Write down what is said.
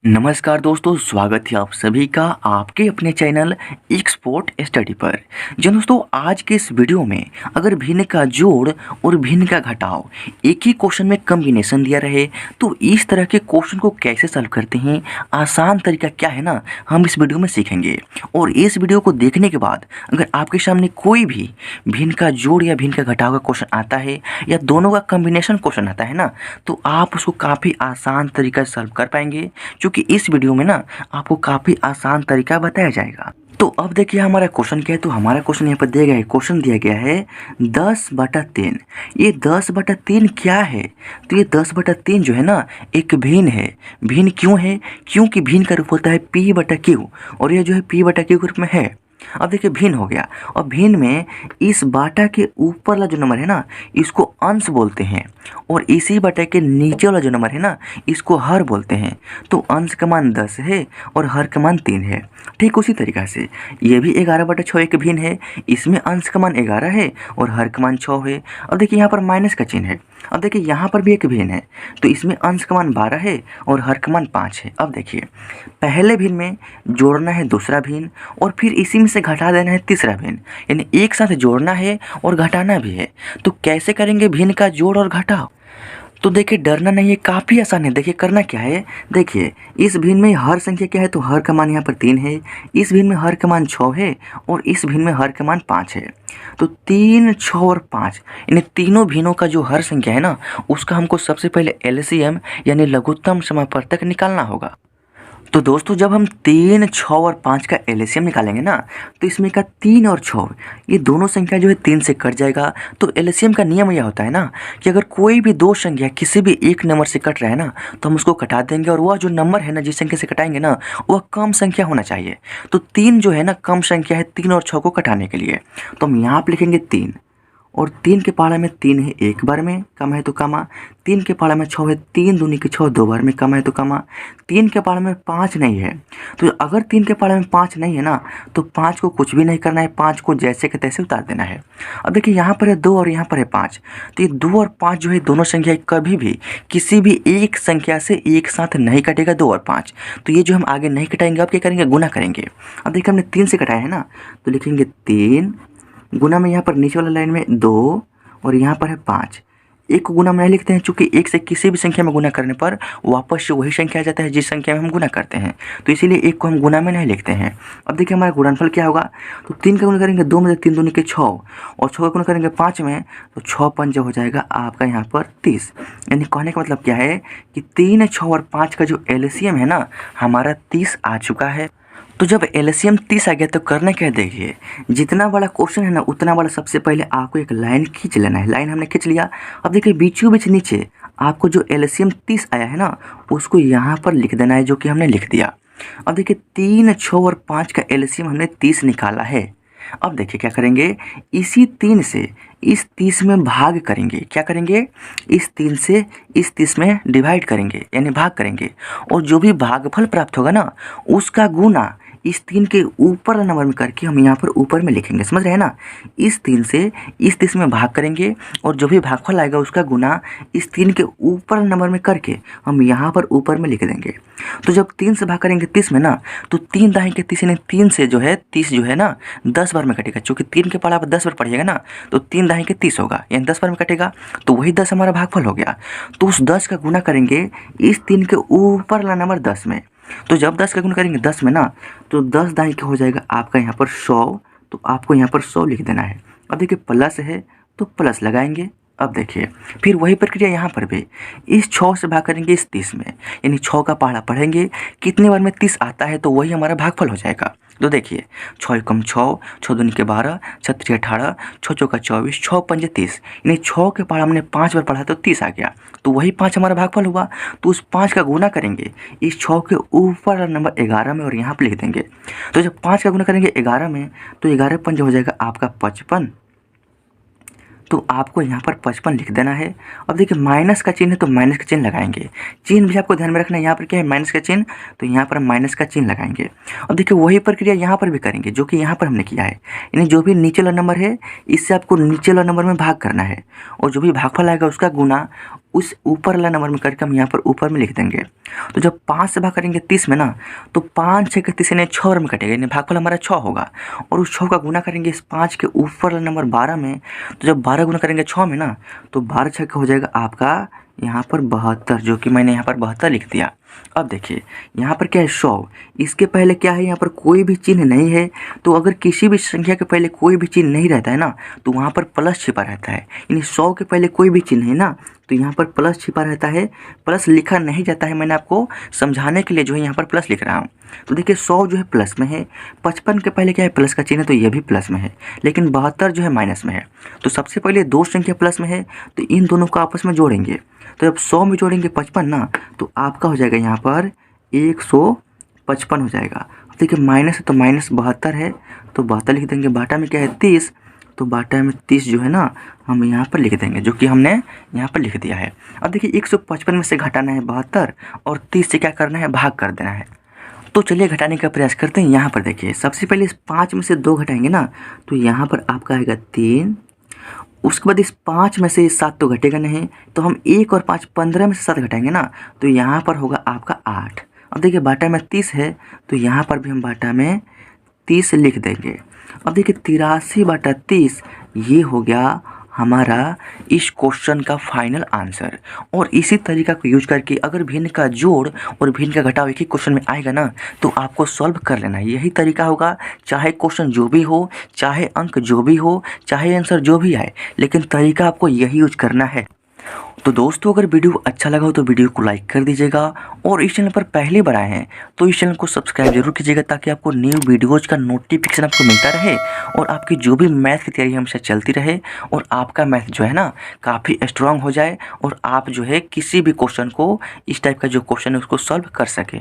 नमस्कार दोस्तों, स्वागत है आप सभी का आपके अपने चैनल एक्सपोर्ट स्टडी पर। जी दोस्तों, आज के इस वीडियो में अगर भिन्न का जोड़ और भिन्न का घटाव एक ही क्वेश्चन में कॉम्बिनेशन दिया रहे तो इस तरह के क्वेश्चन को कैसे सॉल्व करते हैं, आसान तरीका क्या है ना, हम इस वीडियो में सीखेंगे। और इस वीडियो को देखने के बाद अगर आपके सामने कोई भी भिन्न का जोड़ या भिन्न का घटाव का क्वेश्चन आता है या दोनों का कॉम्बिनेशन क्वेश्चन आता है ना, तो आप उसको काफ़ी आसान तरीका से सॉल्व कर पाएंगे, क्योंकि इस वीडियो में ना आपको काफ़ी आसान तरीका बताया जाएगा। तो अब देखिए हमारा क्वेश्चन क्या है। तो हमारा क्वेश्चन यहाँ पर दिया गया है, क्वेश्चन दिया गया है 10/3। ये 10/3 क्या है? तो ये 10/3 जो है ना एक भिन्न है। भिन्न क्यों है? क्योंकि भिन्न का रूप होता है P/Q और ये जो है P/Q के रूप में है। अब देखिए भिन्न हो गया, और भिन्न में इस बाटा के ऊपर वाला जो नंबर है ना इसको अंश बोलते हैं, और इसी बाटा के नीचे वाला जो नंबर है ना इसको हर बोलते हैं। तो अंश का मान 10 है और हर का मान 3 है। ठीक उसी तरीक़ा से ये भी 11/6 एक भिन्न है। इसमें अंश का मान 11 है और हर का मान 6 है। अब देखिए यहाँ पर माइनस का चिन्ह है। अब देखिए यहाँ पर भी एक भिन्न है, तो इसमें अंश का मान 12 है और हर का मान 5 है। अब देखिए पहले भिन्न में जोड़ना है दूसरा भिन्न और फिर इसी में से घटा देना है तीसरा भिन्न, यानी एक साथ जोड़ना है और घटाना भी है। तो कैसे करेंगे भिन्न का जोड़ और घटाव? तो देखिए डरना नहीं है, काफ़ी आसान है। देखिए करना क्या है, देखिए इस भिन्न में हर संख्या क्या है, तो हर का मान यहाँ पर 3 है, इस भिन्न में हर का मान 6 है और इस भिन्न में हर का मान 5 है। तो 3, 6 और 5 इन तीनों भिन्नों का जो हर संख्या है ना उसका हमको सबसे पहले एलसीएम यानी लघुत्तम समापवर्तक निकालना होगा। तो दोस्तों जब हम 3, 6 और 5 का एलसीएम निकालेंगे ना, तो इसमें का 3 और 6 ये दोनों संख्या जो है 3 से कट जाएगा। तो एलसीएम का नियम यह होता है ना कि अगर कोई भी दो संख्या किसी भी एक नंबर से कट रहा है ना तो हम उसको कटा देंगे, और वह जो नंबर है ना जिस संख्या से कटाएंगे ना वह कम संख्या होना चाहिए। तो 3 जो है ना कम संख्या है 3 और 6 को कटाने के लिए। तो हम यहाँ पर लिखेंगे 3, और 3 के पहाड़ा में 3 है, एक बार में कम है तो कमा। 3 के पहाड़ा में 6 है, 3 दूनी के 6 दो बार में कम है तो कमा। 3 के पहाड़ा में 5 नहीं है, तो अगर 3 के पहाड़ा में 5 नहीं है ना तो 5 को कुछ भी नहीं करना है, 5 को जैसे के तैसे उतार देना है। अब देखिए यहाँ पर है 2 और यहाँ पर है 5, तो ये 2 और 5 जो है दोनों संख्या कभी भी किसी भी एक संख्या से एक साथ नहीं कटेगा, 2 और 5। तो ये जो हम आगे नहीं कटाएंगे, अब क्या करेंगे, गुना करेंगे। अब देखिए हमने 3 से कटाया है ना, तो लिखेंगे 3 गुना में यहाँ पर नीचे वाला लाइन में 2 और यहाँ पर है 5। एक को गुना में नहीं लिखते हैं, चूँकि एक से किसी भी संख्या में गुना करने पर वापस से वही संख्या आ जाता है जिस संख्या में हम गुना करते हैं, तो इसीलिए एक को हम गुना में नहीं लिखते हैं। अब देखिए हमारा गुणनफल क्या होगा, तो 3 का गुना करेंगे 2 में, 3 दूनी के 6 और 6 का गुना करेंगे 5 में, तो 6 पंजा हो जाएगा आपका यहाँ पर 30। यानी कहने का मतलब क्या है कि 3, 6 और 5 का जो एलसीएम है ना हमारा 30 आ चुका है। तो जब एलसीएम 30 आ गया तो करना क्या है, देखिए जितना बड़ा क्वेश्चन है ना उतना बड़ा सबसे पहले आपको एक लाइन खींच लेना है। लाइन हमने खींच लिया। अब देखिए बीचों बीच नीचे आपको जो एलसीएम 30 आया है ना उसको यहाँ पर लिख देना है, जो कि हमने लिख दिया। अब देखिए 3, 6 और 5 का एलसीएम हमने 30 निकाला है। अब देखिए क्या करेंगे, इसी 3 से इस 30 में भाग करेंगे। क्या करेंगे, इस 3 से इस 30 में डिवाइड करेंगे यानी भाग करेंगे, और जो भी भागफल प्राप्त होगा ना उसका गुना इस 3 के ऊपर नंबर में करके हम यहाँ पर ऊपर में लिखेंगे। समझ रहे हैं ना, इस 3 से इस 30 में भाग करेंगे और जो भी भागफल आएगा उसका गुना इस 3 के ऊपर नंबर में करके हम यहाँ पर ऊपर में लिख देंगे। तो जब 3 से भाग करेंगे 30 में ना, तो 3 दाएं के 30 यानी 3 से जो है 30 जो है ना 10 बार में कटेगा। चूँकि 3 के पढ़ा पर 10 बार पढ़िएगा ना, तो 3 दाएं के 30 होगा यानी 10 बार में कटेगा, तो वही 10 हमारा भागफल हो गया। तो उस 10 का गुना करेंगे इस 3 के ऊपर वाला नंबर 10 में। तो जब 10 का गुना करेंगे 10 में ना, तो 10 दाएं का हो जाएगा आपका यहाँ पर 100, तो आपको यहाँ पर 100 लिख देना है। अब देखिए प्लस है तो प्लस लगाएंगे। अब देखिए फिर वही प्रक्रिया यहाँ पर भी, इस 6 से भाग करेंगे इस 30 में, यानी 6 का पहाड़ा पढ़ेंगे कितने बार में 30 आता है तो वही हमारा भागफल हो जाएगा। तो देखिए 6 एकम 6, 6 दूनी के 12, 6 त्रिक 18, 6 चौका 24, 6 पंजे 30, यानी 6 के पहाड़ा हमने 5 बार पढ़ा तो 30 आ गया, तो वही 5 हमारा भागफल हुआ। तो उस 5 का गुना करेंगे इस 6 के ऊपर नंबर 11 में और यहाँ पर लिख देंगे। तो जब 5 का गुना करेंगे 11 में, तो 11 पंजे हो जाएगा आपका 55, तो आपको यहाँ पर 55 लिख देना है। अब देखिए माइनस का चिन्ह है तो माइनस का चिन्ह लगाएंगे। चिन्ह भी आपको ध्यान में रखना है, यहाँ पर क्या है माइनस का चिन्ह, तो यहाँ पर माइनस का चिन्ह लगाएंगे। अब देखिए वही प्रक्रिया यहाँ पर भी करेंगे जो कि यहाँ पर हमने किया है, यानी जो भी नीचे वाला नंबर है इससे आपको नीचे वाला नंबर में भाग करना है, और जो भी भागफल आएगा उसका गुना उस ऊपर वाला नंबर में करके हम यहाँ पर ऊपर में लिख देंगे। तो जब 5 से भाग करेंगे 30 में ना, तो 5 6 के 30 यानी 6 में कटेगा, यानी भागफल हमारा 6 होगा। और उस 6 का गुना करेंगे इस 5 के ऊपर वाला नंबर 12 में, तो जब 12 गुना करेंगे 6 में ना, तो 12 6 का हो जाएगा आपका यहाँ पर 72, जो कि मैंने यहाँ पर 72 लिख दिया। अब देखिए यहाँ पर क्या है 100, इसके पहले क्या है यहाँ पर कोई भी चिन्ह नहीं है। तो अगर किसी भी संख्या के पहले कोई भी चिन्ह नहीं रहता है ना, तो वहाँ पर प्लस छिपा रहता है। यानी 100 के पहले कोई भी चिन्ह है ना, तो यहाँ पर प्लस छिपा रहता है, प्लस लिखा नहीं जाता है। मैंने आपको समझाने के लिए जो है यहाँ पर प्लस लिख रहा हूँ। तो देखिए 100 जो है प्लस में है, 55 के पहले क्या है प्लस का चिन्ह है, तो ये भी प्लस में है, लेकिन 72 जो है माइनस में है। तो सबसे पहले दो संख्या प्लस में है, तो इन दोनों को आपस में जोड़ेंगे। तो जब 100 में जोड़ेंगे 55 ना, तो आपका हो जाएगा यहाँ पर 155 हो जाएगा। देखिए माइनस है तो माइनस 72 है, तो 72 लिख देंगे। बाटा में क्या है 30, तो बाटा में 30 जो है ना हम यहाँ पर लिख देंगे, जो कि हमने यहाँ पर लिख दिया है। अब देखिए 155 में से घटाना है 72 और 30 से क्या करना है भाग कर देना है। तो चलिए घटाने का प्रयास करते हैं। यहाँ पर देखिए सबसे पहले इस 5 में से 2 घटाएंगे ना, तो यहाँ पर आपका आएगा 3। उसके बाद इस 5 में से 7 तो घटेगा नहीं, तो हम 1 और 5 15 में से 7 घटाएंगे ना, तो यहाँ पर होगा आपका 8। अब देखिए बाटा में 30 है, तो यहाँ पर भी हम बाटा में 30 लिख देंगे। अब देखिए 83 बटा 30 ये हो गया हमारा इस क्वेश्चन का फाइनल आंसर। और इसी तरीका को यूज करके अगर भिन्न का जोड़ और भिन्न का घटाव एक ही क्वेश्चन में आएगा ना, तो आपको सॉल्व कर लेना है। यही तरीका होगा, चाहे क्वेश्चन जो भी हो, चाहे अंक जो भी हो, चाहे आंसर जो भी आए, लेकिन तरीका आपको यही यूज करना है। तो दोस्तों अगर वीडियो अच्छा लगा हो तो वीडियो को लाइक कर दीजिएगा, और इस चैनल पर पहली बार आए हैं तो इस चैनल को सब्सक्राइब जरूर कीजिएगा, ताकि आपको न्यू वीडियोज़ का नोटिफिकेशन आपको मिलता रहे, और आपकी जो भी मैथ की तैयारी हमेशा चलती रहे, और आपका मैथ जो है ना काफ़ी स्ट्रांग हो जाए, और आप जो है किसी भी क्वेश्चन को इस टाइप का जो क्वेश्चन है उसको सॉल्व कर सकें।